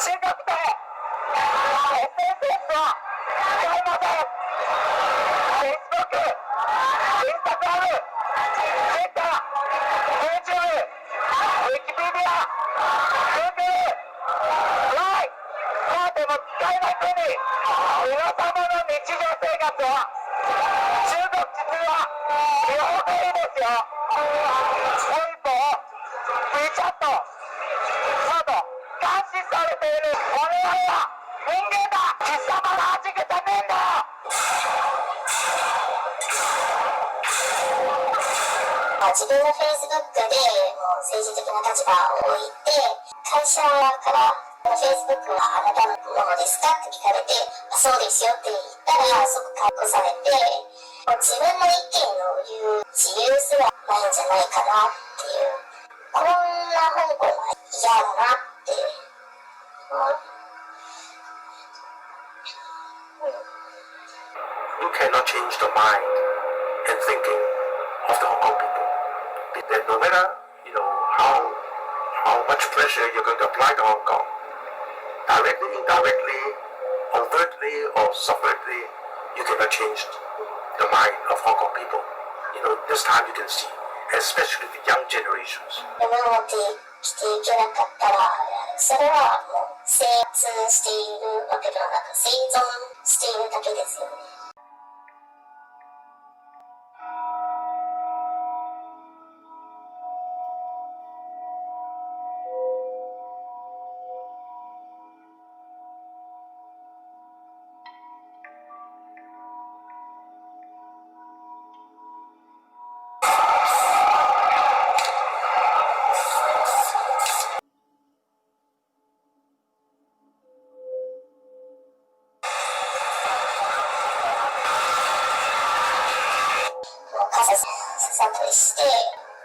中国で SNS は使いません。 Facebook、Instagram、Twitter、YouTube、Wikipedia、Google、LINE、カードも使えない国、皆様の日常生活は中国実は日本語いいですよ。WeChat など監視されている我々は人間だ。貴様が弾けたねえんだよ。自分の Facebook で政治的な立場を置いて、会社から Facebook はあなたのものですかって聞かれて、そうですよって言ったら即解雇されて、自分の意見を言う自由すらないんじゃないかなっていう、こんな香港は嫌だなって思う。You cannot change the mind and thinking of the Hong Kong people. That no matter how much pressure you're going to apply to Hong Kong, directly, indirectly, overtly or subvertly, you cannot change the mind of Hong Kong people. This time you can see, especially the young generations. 夢を持って生きていけなかったら、それはもう生活しているわけではなく、生存しているだけですよね。傘さったりして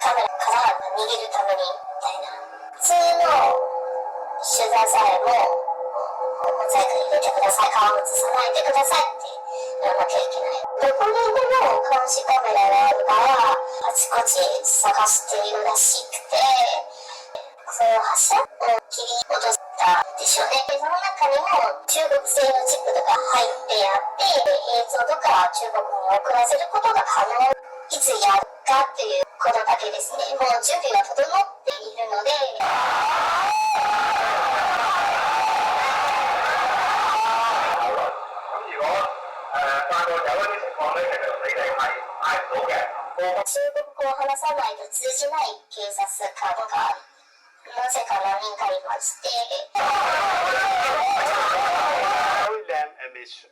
カメラから逃げるためにみたいな、普通の取材さえもモザイク入れてください、顔映さないでくださいって言わなきゃいけない。どこにでも監視カメラがあるからあちこち探しているらしくて、それを発射切り落としたでしょうね。その中にも中国製のチップとか入ってあって、映像とか中国に送らせることが可能。いつやるかっていうことだけですね。もう準備が整っているので。如果發覺有一啲情況咧，其實你哋係嗌唔到嘅。中国語を話さないと通じない警察官がなぜか何人かいまして。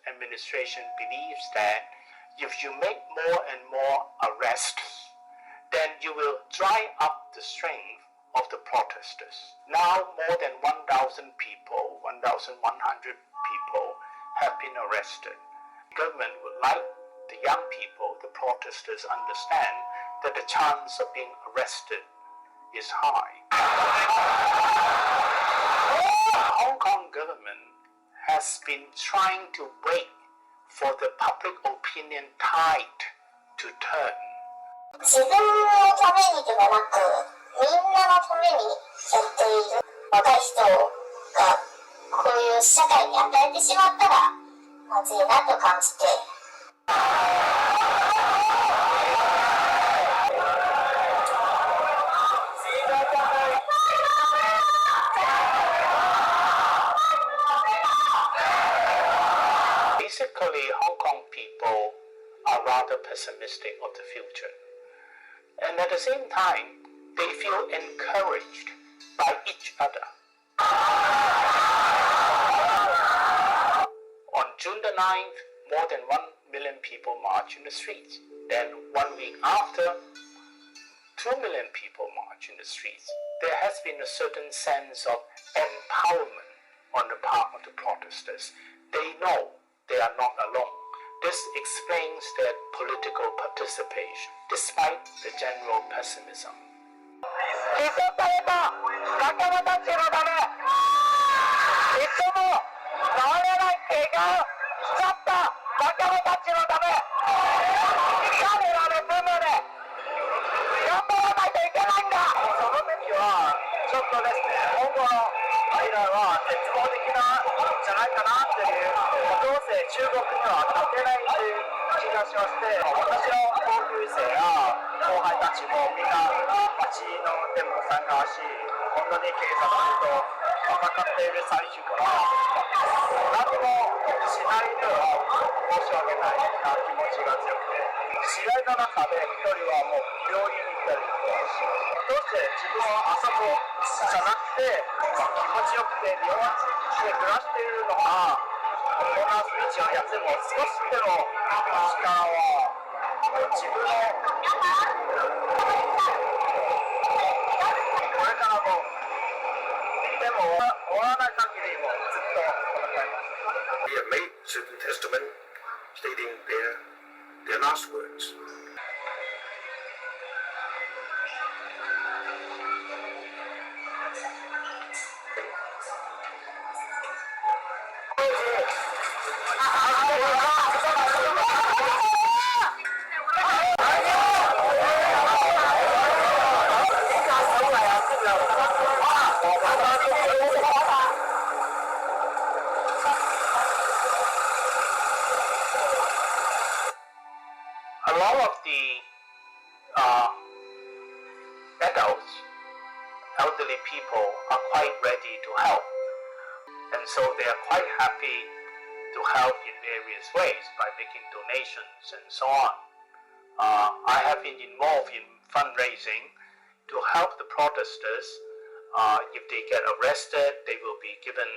Administration believes that if you make more and more arrests, then you will dry up the strength of the protesters. Now more than 1,000 people, 1,100 people have been arrested. The government would like the young people, the protesters, understand that the chance of being arrested is high. The Hong Kong government has been trying to wait for the public opinion tide to turn. 自分のためにではなく、みんなのためにやっている若い人がこういう社会に与えてしまったらまずいなと感じて。Basically, Hong Kong people are rather pessimistic of the future. And at the same time, they feel encouraged by each other. On June the 9th, more than 1 million people marched in the streets. Then 1 week after, 2 million people marched in the streets. There has been a certain sense of empowerment on the part of the protesters. They know they are not alone. This explains their political participation, despite the general pessimism. 起訴された仲間たちのため、いつも治れない怪我をしちゃった仲間たちのため、彼らの分まで頑張らないといけないんだ。その時はちょっとですね、今後の間は絶望的ないかなっていう、どうせ中国には勝てないという気がしまして、私の同級生や後輩たちもみんな街のデモ参加し、本当に警察と戦っている最中から何もしないと申し訳ないな気持ちが強くて、試合の中で一人はもう病院に行ったりとかします。どうして自分はあそこじゃなくて、気持ちよくて日本で暮らしているのがこんなスピーチをやっても少しでも力は自分のこれからもでも終わらない限りもずっと戦います。They have made certain testament stating their last words. A lot of the adults, elderly people are quite ready to help, and so they are quite happy to help in various ways by making donations and so on. I have been involved in fundraising to help the protesters. If they get arrested, they will be given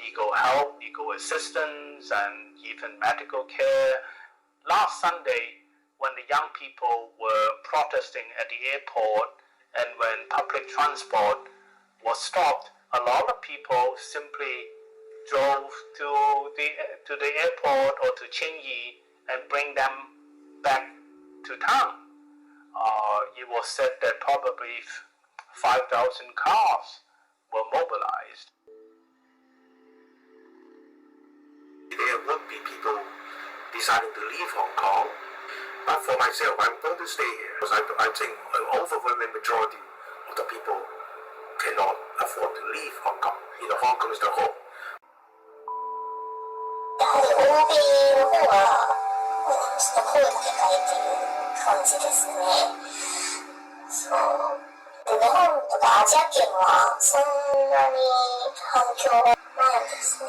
legal help, legal assistance, and even medical care. Last Sunday, when the young people were protesting at the airport and when public transport was stopped, a lot of people simply drove to the airport or to Qingyi and bring them back to town. It was said that probably 5,000 cars were mobilized. There would be people deciding to leave Hong Kong, but for myself, I'm going to stay here because I think an overwhelming majority of the people cannot afford to leave Hong Kong. Hong Kong is the home. やはり欧米の方はちょっと声だけ変えてる感じですね。そうで日本とかアジア圏はそんなに反響はないですね。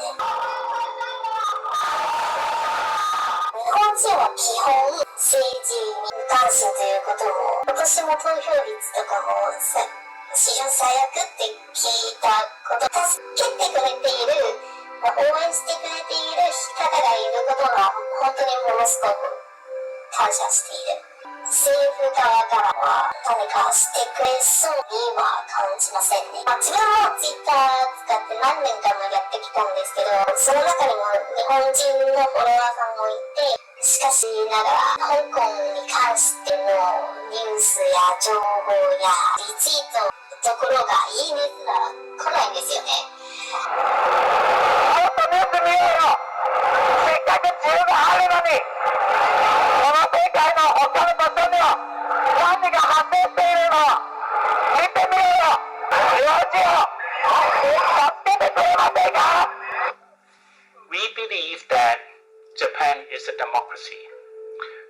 日本人は基本政治に無関心ということも、今年も投票率とかも史上最悪って聞いたこと、助けてくれている、応援してくれている方がいることが本当にものすごく感謝している。政府側からは何かしてくれそうには感じませんね。自分もツイッター使って何年間もやってきたんですけど、その中にも日本人のフォロワーさんもいて、しかしながら香港に関してのニュースや情報やリツイートところがいいねすら来ないんですよね。もっとニュース見ようよ。せっかく自由があるのに、この世界の他の場所には何が発生しているのを見てみようよ。領事を助けてくれませんか？ We believe that Japan is a democracy,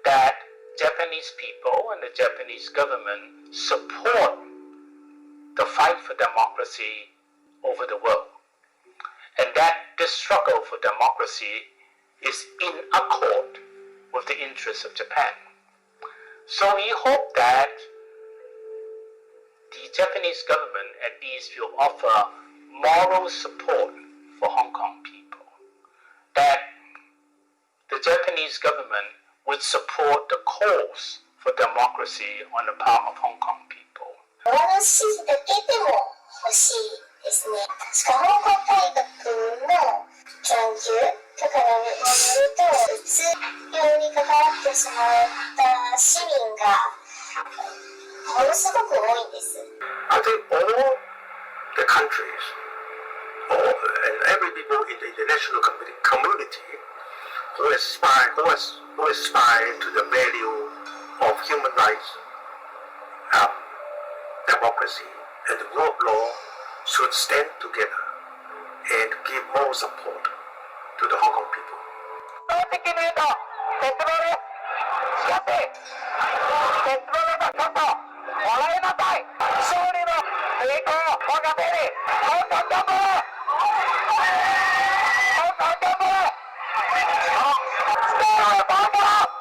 that Japanese people and the Japanese government support the fight for democracy over the world, and that this struggle for democracy is in accord with the interests of Japan. So we hope that the Japanese government at least will offer moral support for Hong Kong people, that the Japanese government would support the cause for democracy on the part of Hong Kong people. お話だけでも欲しいですね。確か香港大学の研究とかによると、うつ病にかかってしまった市民がものすごく多いんです。I think all the countries and every people in the international community who aspire to the value of human rights, democracy, and the rule of law should stand together and give more support to the Hong Kong people. 正直に言うと絶望です。しかし絶望の中こそ笑いなさい。勝利の栄光を我が手に香港頑張れ、香港頑張れ、ステールをバーカー。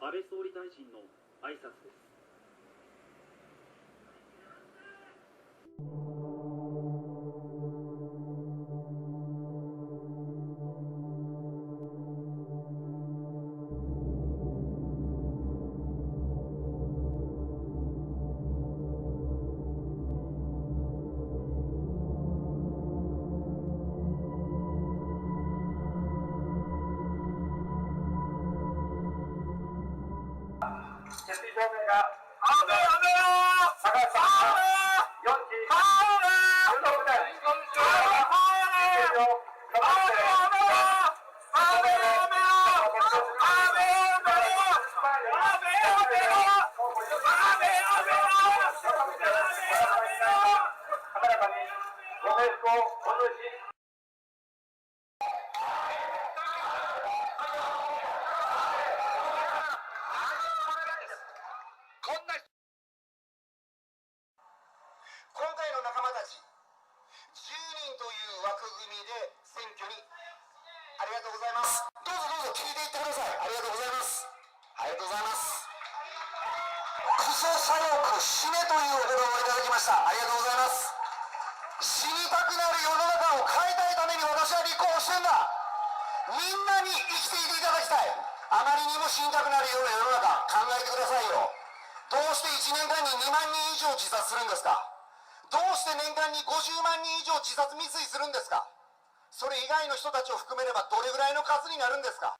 安倍総理大臣の挨拶です。決意表明が高橋さん4期16年高らかにご冥福をお祈りし今回の仲間たち10人という枠組みで選挙にありがとうございます。どうぞどうぞ聞いていってください。ありがとうございます。ありがとうございます。クソ左翼死ねというお言葉をいただきました。ありがとうございます。死にたくなる世の中を変えたいために私は立候補してんだ。みんなに生きていていただきたい。あまりにも死にたくなるような世の中考えてくださいよ。どうして1年間に2万人以上自殺するんですか。どうして年間に50万人以上自殺未遂するんですか。それ以外の人たちを含めればどれぐらいの数になるんですか。